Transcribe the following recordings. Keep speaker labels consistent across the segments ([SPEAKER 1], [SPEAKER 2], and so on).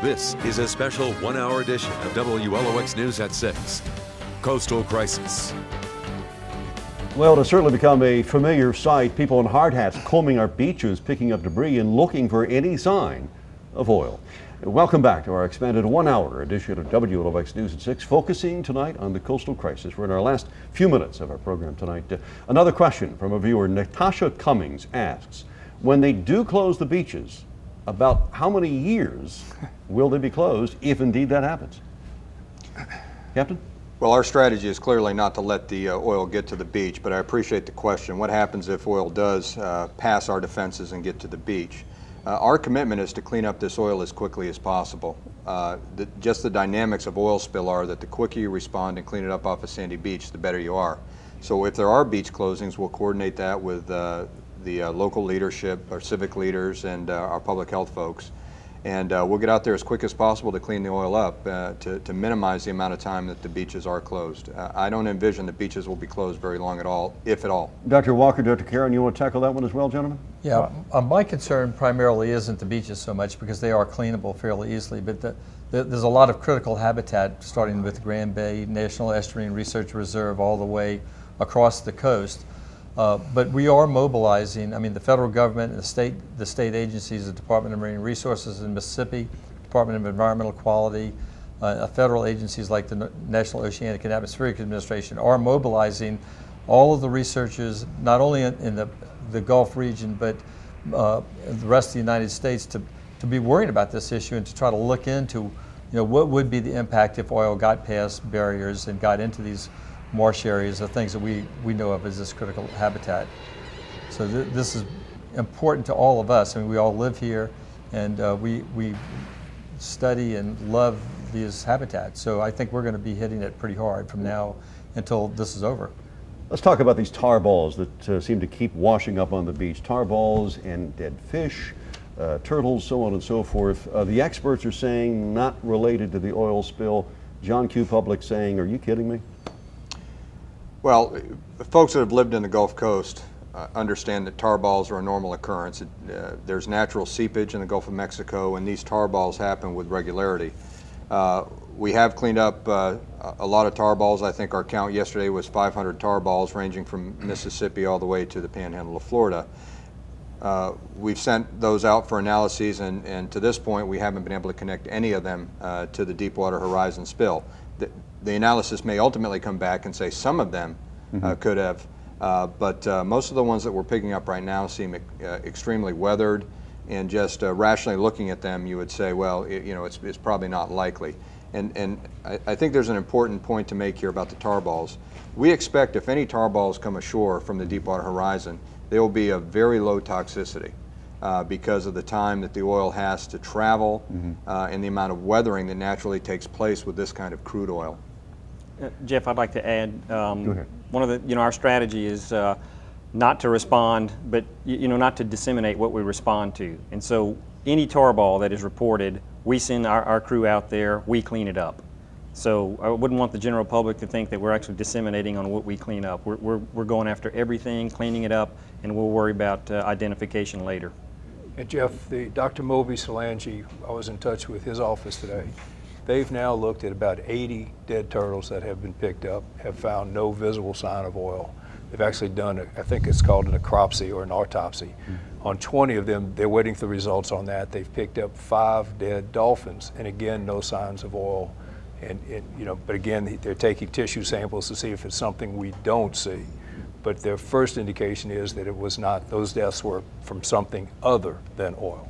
[SPEAKER 1] This is a special one-hour edition of WLOX News at 6. Coastal Crisis.
[SPEAKER 2] Well, it has certainly become a familiar sight. People in hard hats combing our beaches, picking up debris and looking for any sign of oil. Welcome back to our expanded one-hour edition of WLOX News at 6, focusing tonight on the coastal crisis. We're in our last few minutes of our program tonight. Another question from a viewer, Natasha Cummings, asks, when they do close the beaches, about how many years will they be closed if indeed that happens? Captain?
[SPEAKER 3] Well, our strategy is clearly not to let the oil get to the beach, but I appreciate the question. What happens if oil does pass our defenses and get to the beach? Our commitment is to clean up this oil as quickly as possible. Just the dynamics of oil spill are that the quicker you respond and clean it up off a sandy beach, the better you are. So if there are beach closings, we'll coordinate that with the local leadership, our civic leaders, and our public health folks. And we'll get out there as quick as possible to clean the oil up to minimize the amount of time that the beaches are closed. I don't envision the beaches will be closed very long at all, if at all. Dr.
[SPEAKER 2] Walker, Dr. Carron, you want to tackle that one as well, gentlemen?
[SPEAKER 4] Yeah, my concern primarily isn't the beaches so much because they are cleanable fairly easily, but there's a lot of critical habitat starting with Grand Bay National Estuarine Research Reserve all the way across the coast. But we are mobilizing. I mean, the federal government and the state agencies, the Department of Marine Resources in Mississippi, Department of Environmental Quality, federal agencies like the National Oceanic and Atmospheric Administration are mobilizing all of the researchers, not only in the Gulf region, but the rest of the United States to be worried about this issue and to try to look into, what would be the impact if oil got past barriers and got into these marsh areas, the things that we know of as this critical habitat. So this is important to all of us. I mean, we all live here, and we study and love these habitats. So I think we're going to be hitting it pretty hard from now until this is over.
[SPEAKER 2] Let's talk about these tar balls that seem to keep washing up on the beach. Tar balls and dead fish, turtles, so on and so forth. The experts are saying not related to the oil spill. John Q. Public saying, are you kidding me?
[SPEAKER 3] Well, folks that have lived in the Gulf Coast understand that tar balls are a normal occurrence. There's natural seepage in the Gulf of Mexico, and these tar balls happen with regularity. We have cleaned up a lot of tar balls. I think our count yesterday was 500 tar balls ranging from Mississippi all the way to the panhandle of Florida. We've sent those out for analyses, and to this point we haven't been able to connect any of them to the Deepwater Horizon spill. The analysis may ultimately come back and say some of them could have, but most of the ones that we're picking up right now seem extremely weathered, and just rationally looking at them, you would say, well, it's probably not likely. And I think there's an important point to make here about the tar balls. We expect if any tar balls come ashore from the Deepwater Horizon, they will be of very low toxicity because of the time that the oil has to travel and the amount of weathering that naturally takes place with this kind of crude oil.
[SPEAKER 5] Jeff, I'd like to add, one of the, our strategy is not to respond, but not to disseminate what we respond to. And so any tar ball that is reported, we send our crew out there, we clean it up. So I wouldn't want the general public to think that we're actually disseminating on what we clean up. We're going after everything, cleaning it up, and we'll worry about identification later.
[SPEAKER 6] And Jeff, Dr. Moby Solangi, I was in touch with his office today. They've now looked at about 80 dead turtles that have been picked up, have found no visible sign of oil. They've actually done, I think it's called an necropsy or an autopsy. On 20 of them, they're waiting for the results on that. They've picked up 5 dead dolphins, and again, no signs of oil. But again, they're taking tissue samples to see if it's something we don't see. But their first indication is that it was not, those deaths were from something other than oil.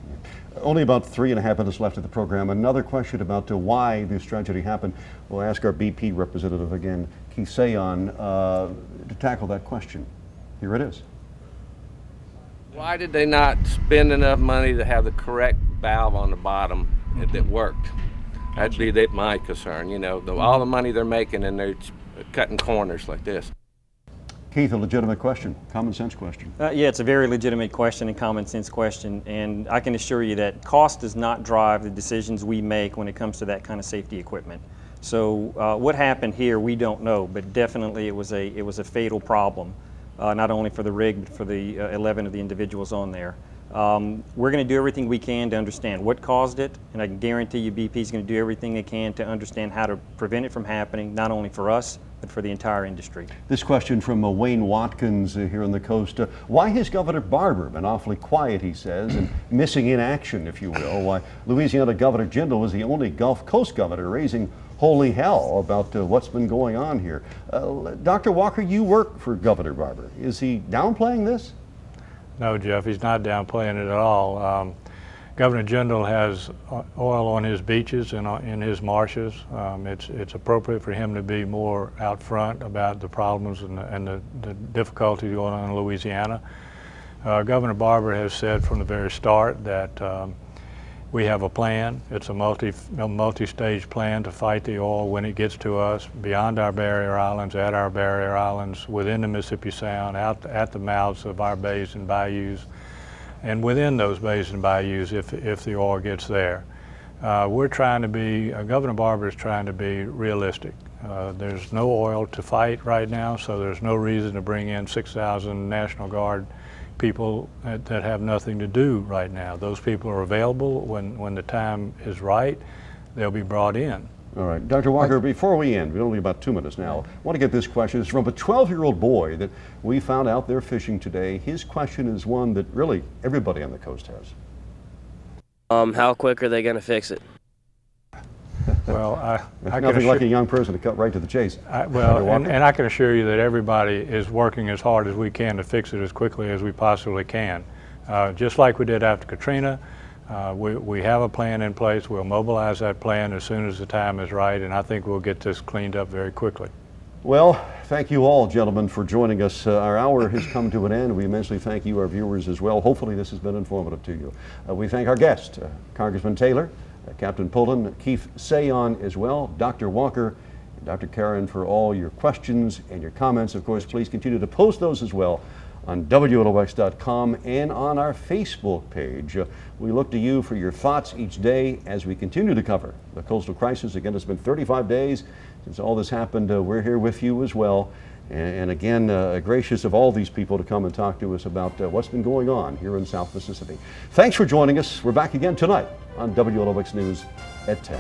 [SPEAKER 2] Only about 3.5 minutes left of the program. Another question about why this tragedy happened. We'll ask our BP representative again, Keith Sayon, to tackle that question. Here it is.
[SPEAKER 7] Why did they not spend enough money to have the correct valve on the bottom that worked? That'd be my concern. All the money they're making and they're cutting corners like this.
[SPEAKER 2] Keith, a legitimate question, common sense question.
[SPEAKER 5] Yeah, it's a very legitimate question and common sense question, and I can assure you that cost does not drive the decisions we make when it comes to that kind of safety equipment. So what happened here, we don't know, but definitely it was a fatal problem, not only for the rig, but for the 11 of the individuals on there. We're going to do everything we can to understand what caused it, and I can guarantee you BP is going to do everything they can to understand how to prevent it from happening, not only for us, but for the entire industry.
[SPEAKER 2] This question from Wayne Watkins here on the coast. Why has Governor Barber been awfully quiet, he says, and missing in action, if you will? Why Louisiana Governor Jindal was the only Gulf Coast governor raising holy hell about what's been going on here. Dr. Walker, you work for Governor Barber. Is he downplaying this?
[SPEAKER 8] No, Jeff, he's not downplaying it at all. Governor Jindal has oil on his beaches and in his marshes. It's appropriate for him to be more out front about the problems and the difficulties going on in Louisiana. Governor Barber has said from the very start that we have a plan. It's a multi-stage plan to fight the oil when it gets to us, beyond our barrier islands, at our barrier islands, within the Mississippi Sound, out at the mouths of our bays and bayous, and within those bays and bayous if the oil gets there. We're trying to be, Governor Barber is trying to be realistic. There's no oil to fight right now, so there's no reason to bring in 6,000 National Guard people that have nothing to do right now. Those people are available when the time is right. They'll be brought in.
[SPEAKER 2] All right, Dr. Walker, before we end, we only about 2 minutes now. I want to get this question. It's from a 12-year-old boy that we found out there fishing today. His question is one that really everybody on the coast has.
[SPEAKER 9] How quick are they going to fix it?
[SPEAKER 8] Well, I
[SPEAKER 2] nothing like a young person to cut right to the chase.
[SPEAKER 8] And I can assure you that everybody is working as hard as we can to fix it as quickly as we possibly can. Just like we did after Katrina, we have a plan in place. We'll mobilize that plan as soon as the time is right, and I think we'll get this cleaned up very quickly.
[SPEAKER 2] Well, thank you all, gentlemen, for joining us. Our hour has come to an end. We immensely thank you, our viewers, as well. Hopefully this has been informative to you. We thank our guest, Congressman Taylor, Captain Pullen, Keith Sayon as well, Dr. Walker, and Dr. Carron, for all your questions and your comments. Of course, please continue to post those as well on WLOX.com and on our Facebook page. We look to you for your thoughts each day as we continue to cover the coastal crisis. Again, it's been 35 days since all this happened. We're here with you as well. And again, gracious of all these people to come and talk to us about what's been going on here in South Mississippi. Thanks for joining us. We're back again tonight on WLOX News at 10.